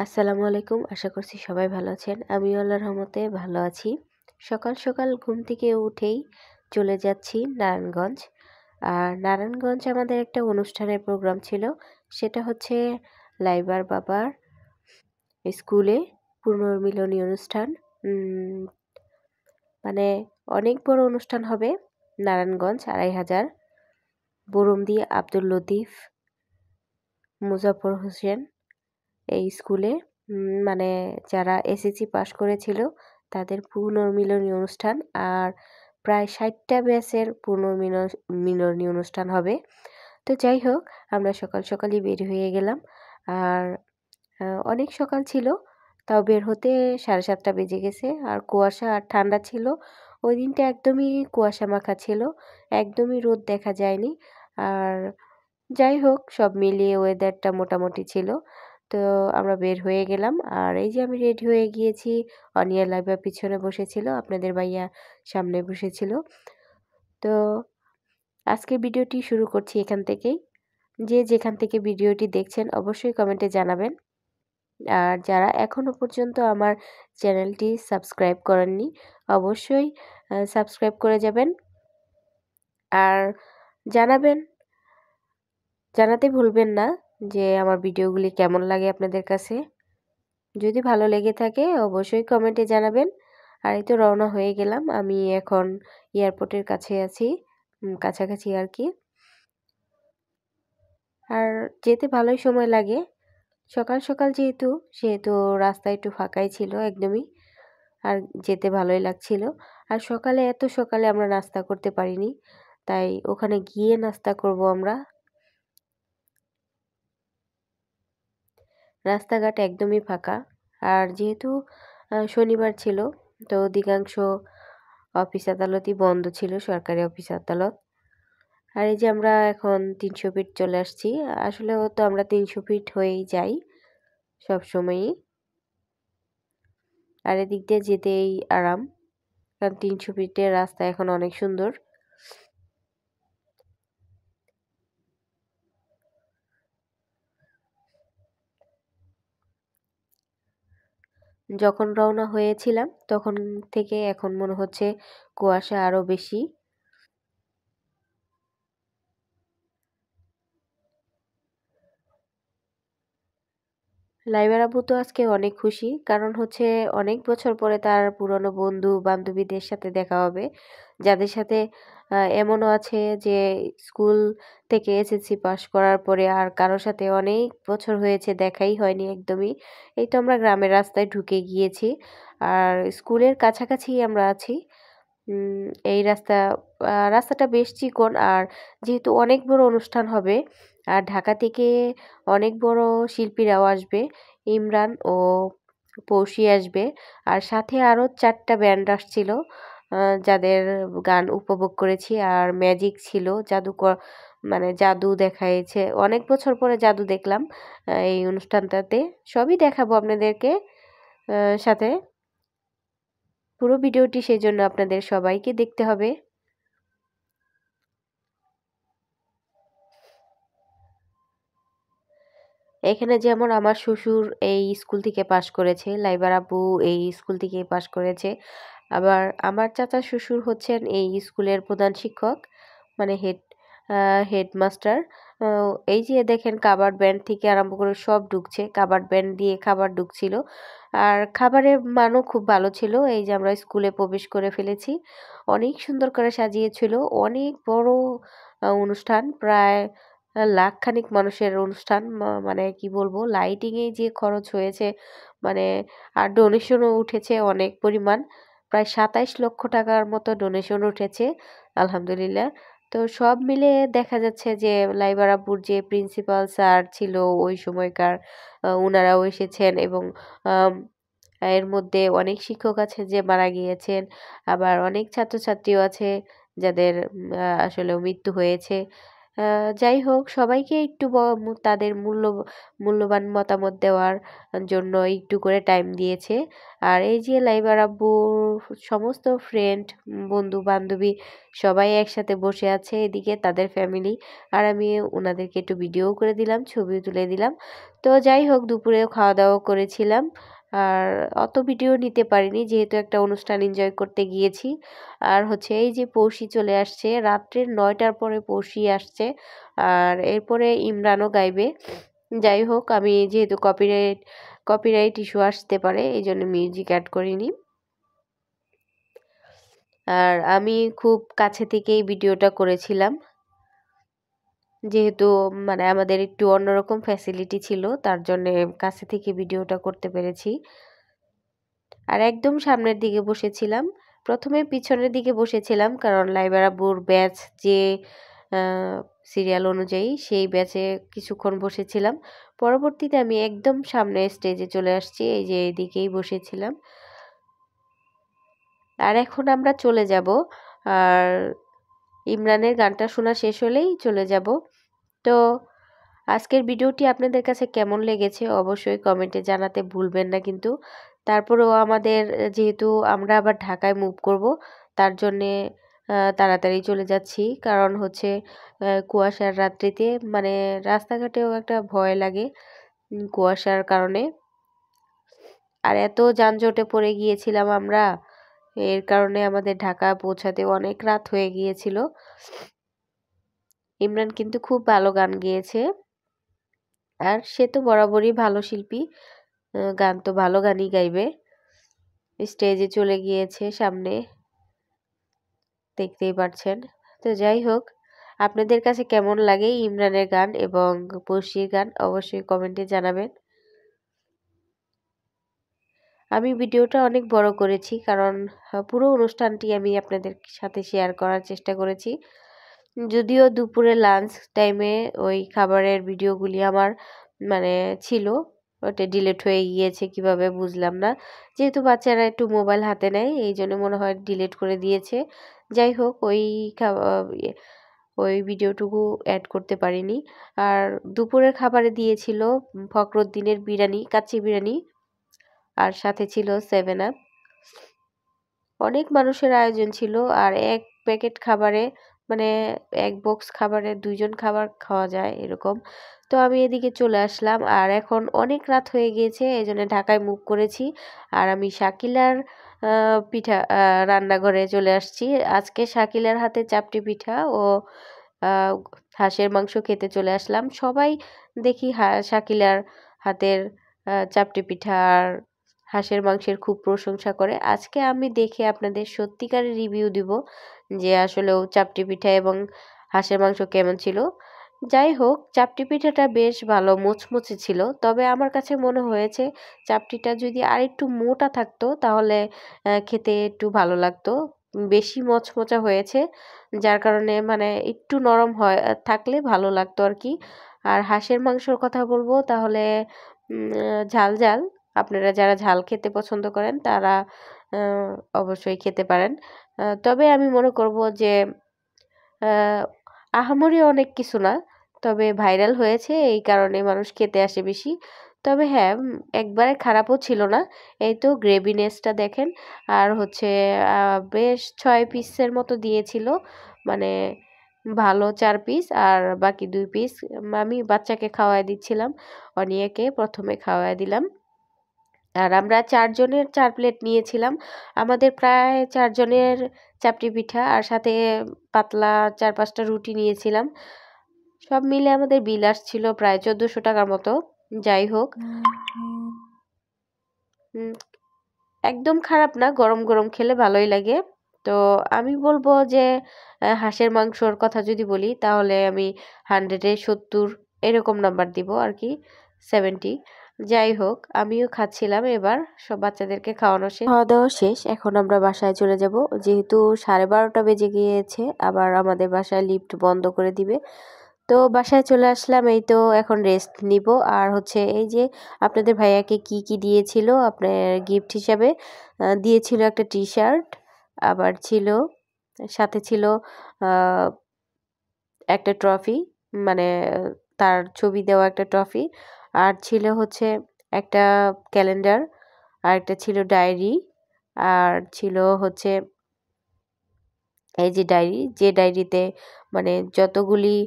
আসসালামু আলাইকুম। আশা করছি সবাই ভালো আছেন। আমিও আল্লাহর রহমতে ভালো আছি। সকাল, সকাল ঘুম থেকে উঠেই চলে যাচ্ছি নারায়ণগঞ্জ। আর নারায়ণগঞ্জ আমাদের একটা অনুষ্ঠানের প্রোগ্রাম ছিল। সেটা হচ্ছে লাইবার বাবার স্কুলে পুনর্মিলনী অনুষ্ঠান। উম মানে অনেক বড় অনুষ্ঠান হবে। নারায়ণগঞ্জ ২৫০০ বরুমদি আব্দুল লতিফ মুজাফফর হোসেন এই স্কুলে মানে যারা এসএসসি পাস করেছিল তাদের পুনর্মিলনী অনুষ্ঠান। আর প্রায় ৬০টা ব্যাচের মিলনী অনুষ্ঠান হবে। তো যাই হোক, আমরা সকাল সকালই বের হয়ে গেলাম। আর অনেক সকাল ছিল, তাও বের হতে ৭:৩০ বেজে গেছে। আর কুয়াশা আর ঠান্ডা ছিল। ওই দিনটা একদমই কুয়াশা মাখা ছিল, একদমই রোদ দেখা যায়নি। আর যাই হোক, সব মিলিয়ে ওয়েদারটা মোটামুটি ছিল। তো আমরা বের হয়ে গেলাম। আর এই যে আমি রেডি হয়ে গিয়েছি। অনিয়া লাইভা পিছনে বসেছিল, আপনাদের ভাইয়া সামনে বসেছিল। তো আজকে ভিডিওটি শুরু করছি এখান থেকেই। যে যেখান থেকে ভিডিওটি দেখছেন অবশ্যই কমেন্টে জানাবেন। আর যারা এখনও পর্যন্ত আমার চ্যানেলটি সাবস্ক্রাইব করেননি অবশ্যই সাবস্ক্রাইব করে যাবেন। আর জানাতে ভুলবেন না যে আমার ভিডিওগুলি কেমন লাগে আপনাদের কাছে। যদি ভালো লেগে থাকে অবশ্যই কমেন্টে জানাবেন। আর এই তো রওনা হয়ে গেলাম। আমি এখন এয়ারপোর্টের কাছে আছি, কাছাকাছি আর কি। আর যেতে ভালোই সময় লাগে। সকাল সকাল সেহেতু রাস্তা একটু ফাঁকাই ছিল একদমই। আর যেতে ভালোই লাগছিল। আর এত সকালে আমরা নাস্তা করতে পারিনি, তাই ওখানে গিয়ে নাস্তা করব আমরা। রাস্তাঘাট একদমই ফাঁকা। আর যেহেতু শনিবার ছিল, তো অধিকাংশ অফিস আদালতই বন্ধ ছিল, সরকারি অফিস আদালত। আর এই যে আমরা এখন ৩০০ ফিট চলে আসছি। আসলেও তো আমরা ৩০০ ফিট হয়েই যাই সবসময়ই। আর এদিক দিয়ে যেতেই আরাম, কারণ ৩০০ ফিটের রাস্তা এখন অনেক সুন্দর। যখন রওনা হয়েছিলাম তখন থেকে এখন মনে হচ্ছে কুয়াশা আরো বেশি। লাইবার আপু তো আজকে অনেক খুশি, কারণ হচ্ছে অনেক বছর পরে তার পুরনো বন্ধু বান্ধবীদের সাথে দেখা হবে, যাদের সাথে এমনও আছে যে স্কুল থেকে এসএসসি পাস করার পরে আর কারোর সাথে অনেক বছর হয়েছে দেখাই হয়নি একদমই। এই তো আমরা গ্রামের রাস্তায় ঢুকে গিয়েছি। আর স্কুলের কাছাকাছি আমরা আছি। এই রাস্তাটা বেশ চিকন। আর যেহেতু অনেক বড় অনুষ্ঠান হবে আর ঢাকা থেকে অনেক বড় শিল্পীরাও আসবে, ইমরান ও পৌশি আসবে। আর সাথে আরও ৪টা ব্যান্ড আসছিল, যাদের গান উপভোগ করেছি। আর ম্যাজিক ছিল, মানে জাদু দেখাইছে। অনেক বছর পরে জাদু দেখলাম এই অনুষ্ঠানটাতে। সবই দেখাবো আপনাদেরকে সাথে। পুরো ভিডিওটি সেজন্য আপনাদের সবাইকে দেখতে হবে। এখানে যেমন আমার শ্বশুর এই স্কুল থেকে পাশ করেছে, লাইবার আপু এই স্কুল থেকে পাশ করেছে। আবার আমার চাচা শ্বশুর হচ্ছেন এই স্কুলের প্রধান শিক্ষক, মানে হেডমাস্টার। এই যে দেখেন, কাবার্ড ব্যান্ড থেকে আরম্ভ করে সব ঢুকছে, কাবার্ড ব্যান্ড দিয়ে খাবার ঢুকছিল। আর খাবারের মানও খুব ভালো ছিল। এই যে আমরা স্কুলে প্রবেশ করে ফেলেছি। অনেক সুন্দর করে সাজিয়েছিল, অনেক বড় অনুষ্ঠান, প্রায় লাখখানিক মানুষের অনুষ্ঠান। মানে কি বলবো, লাইটিংয়ে যে খরচ হয়েছে, মানে আর ডোনেশনও উঠেছে অনেক পরিমাণ। প্রায় ২৭ লক্ষ টাকার মতো ডোনেশন উঠেছে, আলহামদুলিল্লাহ। তো সব মিলে দেখা যাচ্ছে যে লাইবার আপুর যে প্রিন্সিপাল স্যার ছিল ওই সময়কার, উনারাও এসেছেন। এবং আম, এর মধ্যে অনেক শিক্ষক আছে যে মারা গিয়েছেন, আবার অনেক ছাত্রছাত্রীও আছে যাদের আসলে মৃত্যু হয়েছে। যাই হোক, সবাইকে একটু তাদের মূল্যবান মতামত দেওয়ার জন্য একটু করে টাইম দিয়েছে। আর এই যে লাইবার আব্বুর সমস্ত ফ্রেন্ড, বন্ধু বান্ধবী সবাই একসাথে বসে আছে, এদিকে তাদের ফ্যামিলি, আর আমি ওনাদেরকে একটু ভিডিও করে দিলাম, ছবিও তুলে দিলাম। তো যাই হোক, দুপুরেও খাওয়া দাওয়া করেছিলাম। আর অত ভিডিও নিতে পারিনি, যেহেতু একটা অনুষ্ঠান এনজয় করতে গিয়েছি। আর হচ্ছে এই যে পৌষি চলে আসছে, রাত্রের 9টার পরে পৌষি আসছে। আর এরপরে ইমরানও গাইবে। যাই হোক, আমি যেহেতু কপিরাইট ইস্যু আসতে পারে, এই জন্য মিউজিক অ্যাড করিনি। আর আমি খুব কাছে থেকেই ভিডিওটা করেছিলাম, যেহেতু মানে আমাদের একটু অন্যরকম ফ্যাসিলিটি ছিল, তার জন্য কাছে থেকে ভিডিওটা করতে পেরেছি। আর একদম সামনের দিকে বসেছিলাম, প্রথমে পিছনের দিকে বসেছিলাম, কারণ লাইবার আব্বুর ব্যাচ যে সিরিয়াল অনুযায়ী সেই ব্যাচে কিছুক্ষণ বসেছিলাম। পরবর্তীতে আমি একদম সামনে স্টেজে চলে আসছি, এই যে এইদিকেই বসেছিলাম। আর এখন আমরা চলে যাব, আর ইমরানের গানটা শোনা শেষ হলেই চলে যাব। তো আজকের ভিডিওটি আপনাদের কাছে কেমন লেগেছে অবশ্যই কমেন্টে জানাতে ভুলবেন না কিন্তু। তারপরেও আমাদের, যেহেতু আমরা আবার ঢাকায় মুভ করব, তার জন্যে তাড়াতাড়ি চলে যাচ্ছি, কারণ হচ্ছে কুয়াশার রাত্রিতে মানে রাস্তাঘাটেও একটা ভয় লাগে কুয়াশার কারণে। আর এত যানজটে পড়ে গিয়েছিলাম আমরা, এর কারণে আমাদের ঢাকা পৌঁছাতে অনেক রাত হয়ে গিয়েছিল। ইমরান কিন্তু খুব ভালো গান গেয়েছে, আর সে তো বরাবরই ভালো শিল্পী, গান তো ভালো গানই গাইবে। স্টেজে চলে গিয়েছে সামনে, দেখতেই পারছেন। তো যাই হোক, আপনাদের কাছে কেমন লাগে ইমরানের গান এবং পৌষির গান অবশ্যই কমেন্টে জানাবেন। আমি ভিডিওটা অনেক বড় করেছি, কারণ পুরো অনুষ্ঠানটি আমি আপনাদের সাথে শেয়ার করার চেষ্টা করেছি। যদিও দুপুরে লাঞ্চ টাইমে ওই খাবারের ভিডিওগুলি আমার মানে ছিল, ওটা ডিলিট হয়ে গিয়েছে কিভাবে বুঝলাম না, যেহেতু বাচ্চারা একটু মোবাইল হাতে নেয় এই জন্য মনে হয় ডিলিট করে দিয়েছে। যাই হোক, ওই ভিডিওটুকু অ্যাড করতে পারিনি। আর দুপুরের খাবারে দিয়েছিল ফখরুদ্দিনের বিরিয়ানি, কাচ্চি বিরিয়ানি, আর সাথে ছিল 7 আপ। অনেক মানুষের আয়োজন ছিল, আর এক প্যাকেট খাবারে মানে এক বক্স খাবারে 2জন খাবার খাওয়া যায় এরকম। তো আমি এদিকে চলে আসলাম, আর এখন অনেক রাত হয়ে গিয়েছে, এই জন্য ঢাকায় মুভ করেছি। আর আমি শাকিলার পিঠা রান্নাঘরে চলে আসছি। আজকে শাকিলার হাতে চাপটি পিঠা ও হাঁসের মাংস খেতে চলে আসলাম। সবাই দেখি শাকিলার হাতের চাপটি পিঠা আর হাঁসের মাংসের খুব প্রশংসা করে। আজকে আমি দেখে আপনাদের সত্যিকারের রিভিউ দিব যে আসলেও চাপটি পিঠা এবং হাঁসের মাংস কেমন ছিল। যাই হোক, চাপটি পিঠাটা বেশ ভালো মুচমুচে ছিল, তবে আমার কাছে মনে হয়েছে চাপটিটা যদি আরেকটু মোটা থাকতো তাহলে খেতে একটু ভালো লাগতো। বেশি মচমচা হয়েছে, যার কারণে মানে একটু নরম থাকলে ভালো লাগতো আর কি। আর হাঁসের মাংসর কথা বলবো তাহলে ঝাল ঝাল, আপনারা যারা ঝাল খেতে পছন্দ করেন তারা অবশ্যই খেতে পারেন। তবে আমি মনে করব যে আহামরি অনেক কিছু না, তবে ভাইরাল হয়েছে এই কারণে মানুষ খেতে আসে বেশি। তবে হ্যাঁ, একবারে খারাপও ছিল না। এই তো গ্রেভিনেসটা দেখেন। আর হচ্ছে বেশ 6 পিসের মতো দিয়েছিল, মানে ভালো 4 পিস আর বাকি 2 পিস আমি বাচ্চাকে খাওয়াই দিচ্ছিলাম। অনিয়াকে প্রথমে খাওয়াই দিলাম। আর আমরা 4 জনের 4 প্লেট নিয়েছিলাম। আমাদের প্রায় 4 জনের চাপটি পিঠা আর সাথে পাতলা 4-5টা রুটি নিয়েছিলাম। সব মিলে আমাদের বিল আসছিল প্রায় 1400 টাকার মতো। যাই হোক, একদম খারাপ না, গরম গরম খেলে ভালোই লাগে। তো আমি বলবো যে হাঁসের মাংসর কথা যদি বলি তাহলে আমি 100-এ 70 এরকম নাম্বার দিব আর কি, 70। যাই হোক, আমিও খাচ্ছিলাম, এবার সব বাচ্চাদেরকে খাওয়ানো শেষ, খাওয়া দাওয়া শেষ। এখন আমরা বাসায় চলে যাব, যেহেতু 12:30 বেজে গিয়েছে, আবার আমাদের বাসায় লিফট বন্ধ করে দিবে। তো বাসায় চলে আসলাম, এই তো এখন রেস্ট নিব। আর হচ্ছে এই যে আপনাদের ভাইয়াকে কি দিয়েছিল আপনার গিফট হিসাবে, দিয়েছিল একটা টি-শার্ট, আবার ছিল সাথে ছিল একটা ট্রফি, মানে তার ছবি দেওয়া একটা ট্রফি, আর ছিল হচ্ছে একটা ক্যালেন্ডার, আর একটা ছিল ডায়েরি, আর ছিল হচ্ছে এই যে ডায়েরি, যে ডায়েরিতে মানে যতগুলি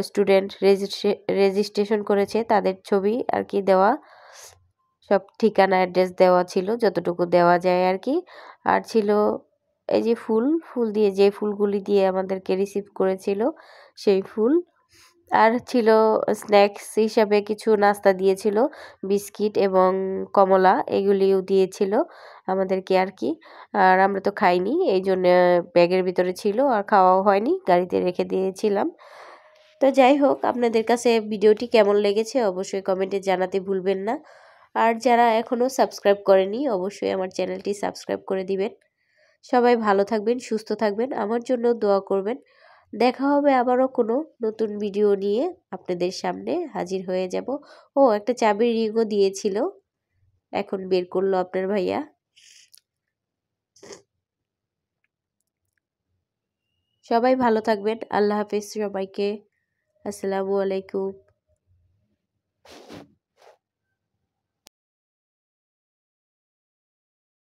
স্টুডেন্ট রেজিস্ট্রেশন করেছে তাদের ছবি আর কি দেওয়া, সব ঠিকানা অ্যাড্রেস দেওয়া ছিল যতটুকু দেওয়া যায় আর কি। আর ছিল এই যে ফুল, ফুল দিয়ে যে ফুলগুলি দিয়ে আমাদেরকে রিসিভ করেছিল সেই ফুল। আর ছিল স্ন্যাক্স হিসাবে কিছু নাস্তা দিয়েছিল, বিস্কিট এবং কমলা এগুলিও দিয়েছিল আমাদেরকে আর কি। আর আমরা তো খাইনি, এই জন্য ব্যাগের ভিতরে ছিল আর খাওয়াও হয়নি, গাড়িতে রেখে দিয়েছিলাম। তো যাই হোক, আপনাদের কাছে ভিডিওটি কেমন লেগেছে অবশ্যই কমেন্টে জানাতে ভুলবেন না। আর যারা এখনও সাবস্ক্রাইব করেনি অবশ্যই আমার চ্যানেলটি সাবস্ক্রাইব করে দিবেন। সবাই ভালো থাকবেন, সুস্থ থাকবেন, আমার জন্য দোয়া করবেন। দেখা হবে আবারও কোনো নতুন ভিডিও নিয়ে আপনাদের সামনে হাজির হয়ে যাব। ও একটা চাবির রিংও দিয়েছিল, এখন বের করলো আপনার ভাইয়া। সবাই ভালো থাকবেন, আল্লাহ হাফেজ সবাইকে, আসসালামু আলাইকুম।